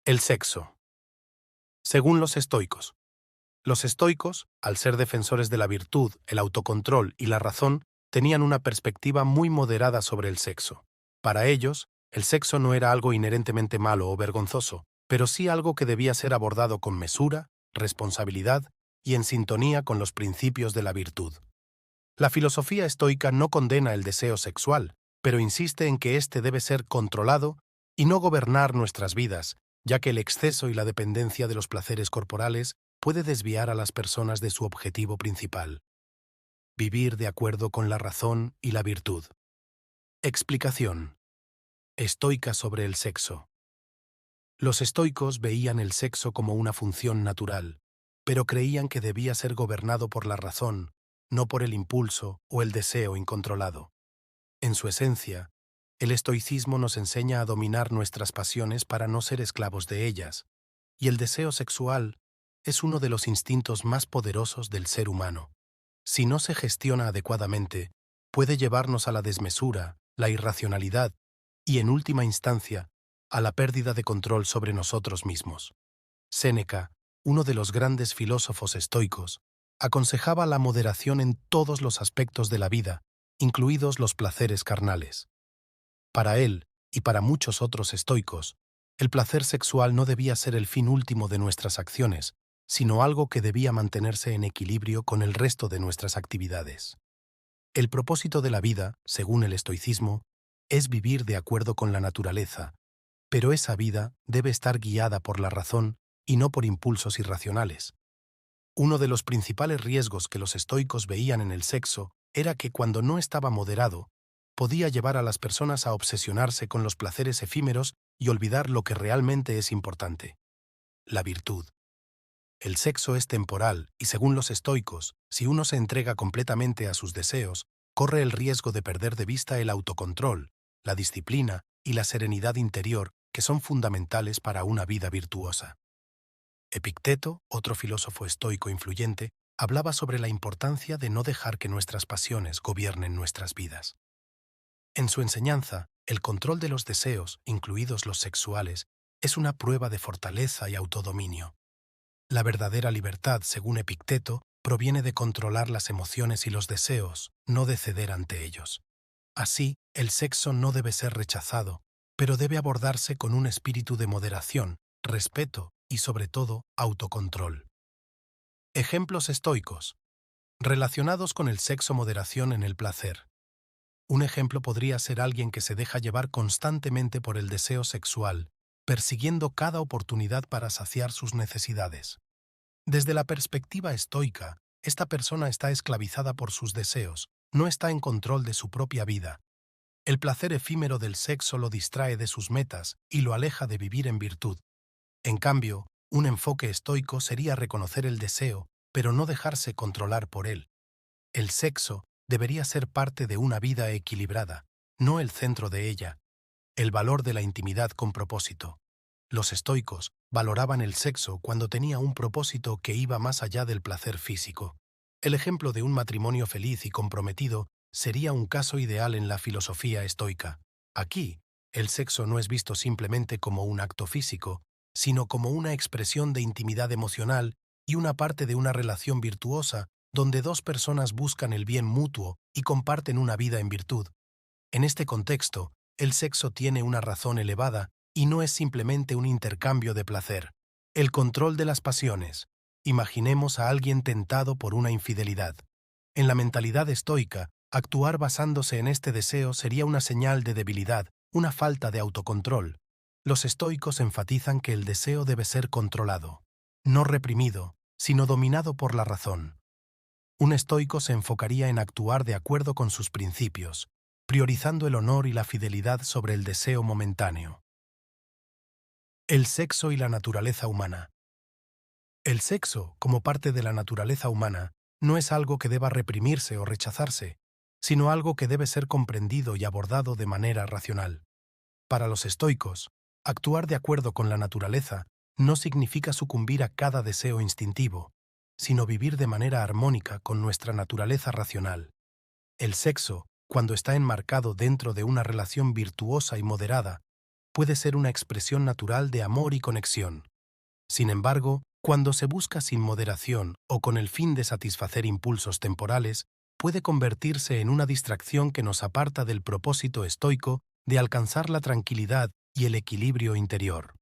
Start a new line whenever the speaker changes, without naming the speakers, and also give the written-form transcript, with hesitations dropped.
El sexo. Según los estoicos, al ser defensores de la virtud, el autocontrol y la razón, tenían una perspectiva muy moderada sobre el sexo. Para ellos, el sexo no era algo inherentemente malo o vergonzoso, pero sí algo que debía ser abordado con mesura, responsabilidad y en sintonía con los principios de la virtud. La filosofía estoica no condena el deseo sexual, pero insiste en que éste debe ser controlado y no gobernar nuestras vidas, ya que el exceso y la dependencia de los placeres corporales puede desviar a las personas de su objetivo principal: vivir de acuerdo con la razón y la virtud. Explicación estoica sobre el sexo. Los estoicos veían el sexo como una función natural, pero creían que debía ser gobernado por la razón, no por el impulso o el deseo incontrolado. En su esencia, el estoicismo nos enseña a dominar nuestras pasiones para no ser esclavos de ellas, y el deseo sexual es uno de los instintos más poderosos del ser humano. Si no se gestiona adecuadamente, puede llevarnos a la desmesura, la irracionalidad y, en última instancia, a la pérdida de control sobre nosotros mismos. Séneca, uno de los grandes filósofos estoicos, aconsejaba la moderación en todos los aspectos de la vida, incluidos los placeres carnales. Para él, y para muchos otros estoicos, el placer sexual no debía ser el fin último de nuestras acciones, sino algo que debía mantenerse en equilibrio con el resto de nuestras actividades. El propósito de la vida, según el estoicismo, es vivir de acuerdo con la naturaleza, pero esa vida debe estar guiada por la razón y no por impulsos irracionales. Uno de los principales riesgos que los estoicos veían en el sexo era que, cuando no estaba moderado, podía llevar a las personas a obsesionarse con los placeres efímeros y olvidar lo que realmente es importante: la virtud. El sexo es temporal y, según los estoicos, si uno se entrega completamente a sus deseos, corre el riesgo de perder de vista el autocontrol, la disciplina y la serenidad interior, que son fundamentales para una vida virtuosa. Epicteto, otro filósofo estoico influyente, hablaba sobre la importancia de no dejar que nuestras pasiones gobiernen nuestras vidas. En su enseñanza, el control de los deseos, incluidos los sexuales, es una prueba de fortaleza y autodominio. La verdadera libertad, según Epicteto, proviene de controlar las emociones y los deseos, no de ceder ante ellos. Así, el sexo no debe ser rechazado, pero debe abordarse con un espíritu de moderación, respeto y, sobre todo, autocontrol. Ejemplos estoicos relacionados con el sexo: moderación en el placer. Un ejemplo podría ser alguien que se deja llevar constantemente por el deseo sexual, persiguiendo cada oportunidad para saciar sus necesidades. Desde la perspectiva estoica, esta persona está esclavizada por sus deseos, no está en control de su propia vida. El placer efímero del sexo lo distrae de sus metas y lo aleja de vivir en virtud. En cambio, un enfoque estoico sería reconocer el deseo, pero no dejarse controlar por él. El sexo debería ser parte de una vida equilibrada, no el centro de ella. El valor de la intimidad con propósito. Los estoicos valoraban el sexo cuando tenía un propósito que iba más allá del placer físico. El ejemplo de un matrimonio feliz y comprometido sería un caso ideal en la filosofía estoica. Aquí, el sexo no es visto simplemente como un acto físico, sino como una expresión de intimidad emocional y una parte de una relación virtuosa donde dos personas buscan el bien mutuo y comparten una vida en virtud. En este contexto, el sexo tiene una razón elevada y no es simplemente un intercambio de placer. El control de las pasiones. Imaginemos a alguien tentado por una infidelidad. En la mentalidad estoica, actuar basándose en este deseo sería una señal de debilidad, una falta de autocontrol. Los estoicos enfatizan que el deseo debe ser controlado, no reprimido, sino dominado por la razón. Un estoico se enfocaría en actuar de acuerdo con sus principios, priorizando el honor y la fidelidad sobre el deseo momentáneo. El sexo y la naturaleza humana. El sexo, como parte de la naturaleza humana, no es algo que deba reprimirse o rechazarse, sino algo que debe ser comprendido y abordado de manera racional. Para los estoicos, actuar de acuerdo con la naturaleza no significa sucumbir a cada deseo instintivo, sino vivir de manera armónica con nuestra naturaleza racional. El sexo, cuando está enmarcado dentro de una relación virtuosa y moderada, puede ser una expresión natural de amor y conexión. Sin embargo, cuando se busca sin moderación o con el fin de satisfacer impulsos temporales, puede convertirse en una distracción que nos aparta del propósito estoico de alcanzar la tranquilidad y el equilibrio interior.